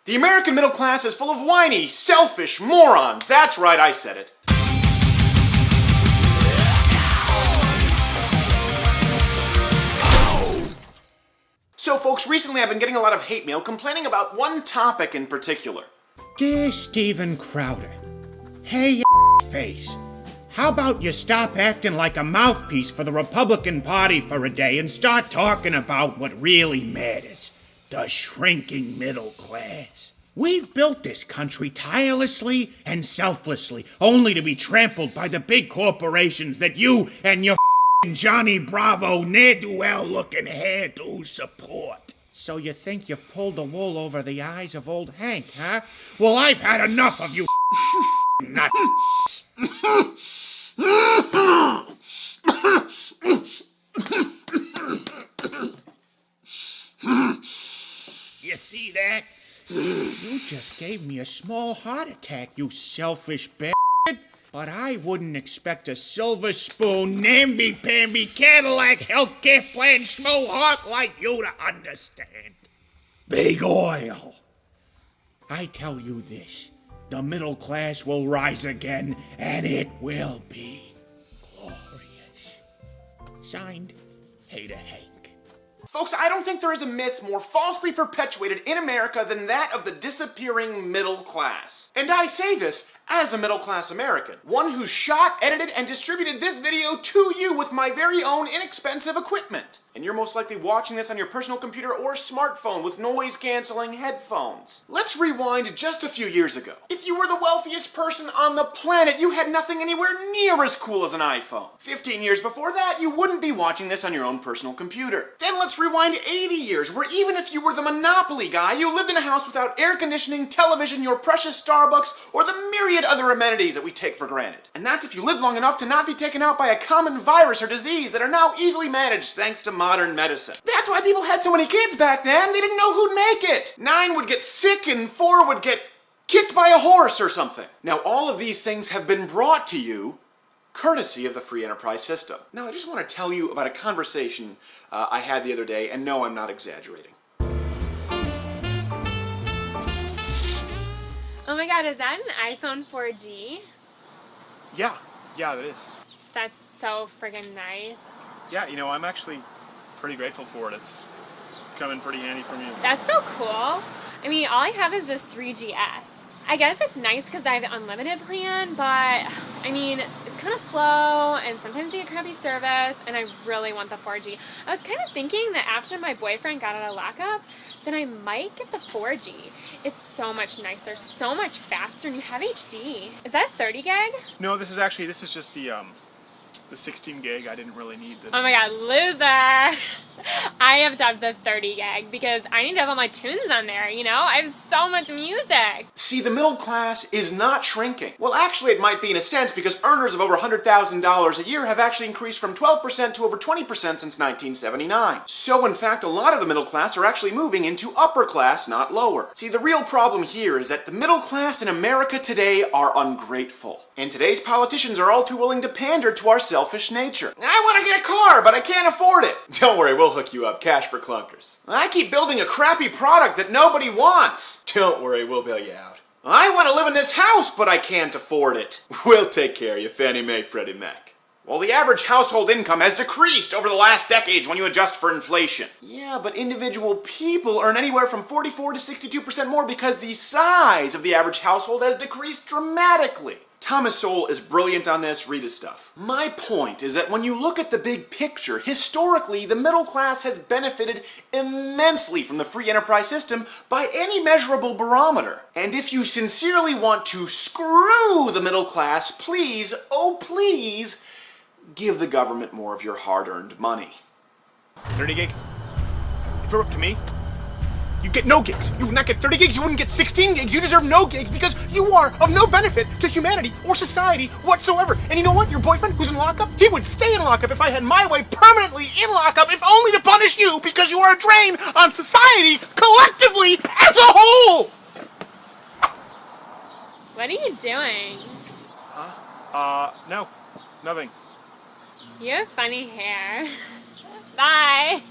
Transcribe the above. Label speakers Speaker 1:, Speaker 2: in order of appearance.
Speaker 1: The American middle class is full of whiny, selfish morons. That's right, I said it. So folks, recently I've been getting a lot of hate mail complaining about one topic in particular.
Speaker 2: Dear Steven Crowder, hey, face, how about you stop acting like a mouthpiece for the Republican Party for a day and start talking about what really matters, the shrinking middle class. We've built this country tirelessly and selflessly, only to be trampled by the big corporations that you and your Johnny Bravo ne'er-do-well-looking hairdo support. So you think you've pulled the wool over the eyes of old Hank, huh? Well, I've had enough of you nuts. You see that? You just gave me a small heart attack, you selfish bastard. But I wouldn't expect a silver spoon, namby-pamby Cadillac healthcare plan schmohawk like you to understand. Big oil. I tell you this, the middle class will rise again, and it will be glorious. Signed, Hater Hank.
Speaker 1: Folks, I don't think there is a myth more falsely perpetuated in America than that of the disappearing middle class. And I say this as a middle-class American, one who shot, edited, and distributed this video to you with my very own inexpensive equipment. And you're most likely watching this on your personal computer or smartphone with noise-canceling headphones. Let's rewind just a few years ago. If you were the wealthiest person on the planet, you had nothing anywhere near as cool as an iPhone. 15 years before that, you wouldn't be watching this on your own personal computer. Then let's rewind 80 years, where even if you were the Monopoly guy, you lived in a house without air conditioning, television, your precious Starbucks, or the myriad other amenities that we take for granted. And that's if you lived long enough to not be taken out by a common virus or disease that are now easily managed thanks to modern medicine. That's why people had so many kids back then. They didn't know who'd make it. 9 would get sick and 4 would get kicked by a horse or something. Now all of these things have been brought to you courtesy of the free enterprise system. Now I just want to tell you about a conversation I had the other day, and no, I'm not exaggerating.
Speaker 3: Oh my god, is that an iPhone 4G?
Speaker 4: Yeah, it is.
Speaker 3: That's so friggin' nice.
Speaker 4: Yeah, you know, I'm actually pretty grateful for it. It's come in pretty handy for me.
Speaker 3: That's so cool. I mean, all I have is this 3GS. I guess it's nice because I have the unlimited plan, but I mean, it's kind of slow and sometimes they get crappy service, and I really want the 4G. I was kind of thinking that after my boyfriend got out of lockup, then I might get the 4G. It's so much nicer, so much faster, and you have HD. Is that 30 gig?
Speaker 4: No, this is just the 16 gig. I didn't really need the...
Speaker 3: Oh my god, loser! I have to have the 30 gig because I need to have all my tunes on there, you know? I have so much music.
Speaker 1: See, the middle class is not shrinking. Well, actually it might be in a sense, because earners of over $100,000 a year have actually increased from 12% to over 20% since 1979. So in fact, a lot of the middle class are actually moving into upper class, not lower. See, the real problem here is that the middle class in America today are ungrateful. And today's politicians are all too willing to pander to our selfish nature. I want to get a car, but I can't afford it. Don't worry, we'll hook you up. Cash for clunkers. I keep building a crappy product that nobody wants. Don't worry, we'll bail you out. I want to live in this house, but I can't afford it. We'll take care of you, Fannie Mae, Freddie Mac. Well, the average household income has decreased over the last decades when you adjust for inflation. Yeah, but individual people earn anywhere from 44 to 62% more because the size of the average household has decreased dramatically. Thomas Sowell is brilliant on this. Read his stuff. My point is that when you look at the big picture, historically, the middle class has benefited immensely from the free enterprise system by any measurable barometer. And if you sincerely want to screw the middle class, please, oh please, give the government more of your hard-earned money.
Speaker 4: 30 gig? If it were up to me, you'd get no gigs. You would not get 30 gigs, you wouldn't get 16 gigs. You deserve no gigs because you are of no benefit to humanity or society whatsoever. And you know what? Your boyfriend who's in lockup, he would stay in lockup if I had my way, permanently in lockup, if only to punish you because you are a drain on society collectively as a whole.
Speaker 3: What are you doing?
Speaker 4: No, nothing.
Speaker 3: You have funny hair. Bye.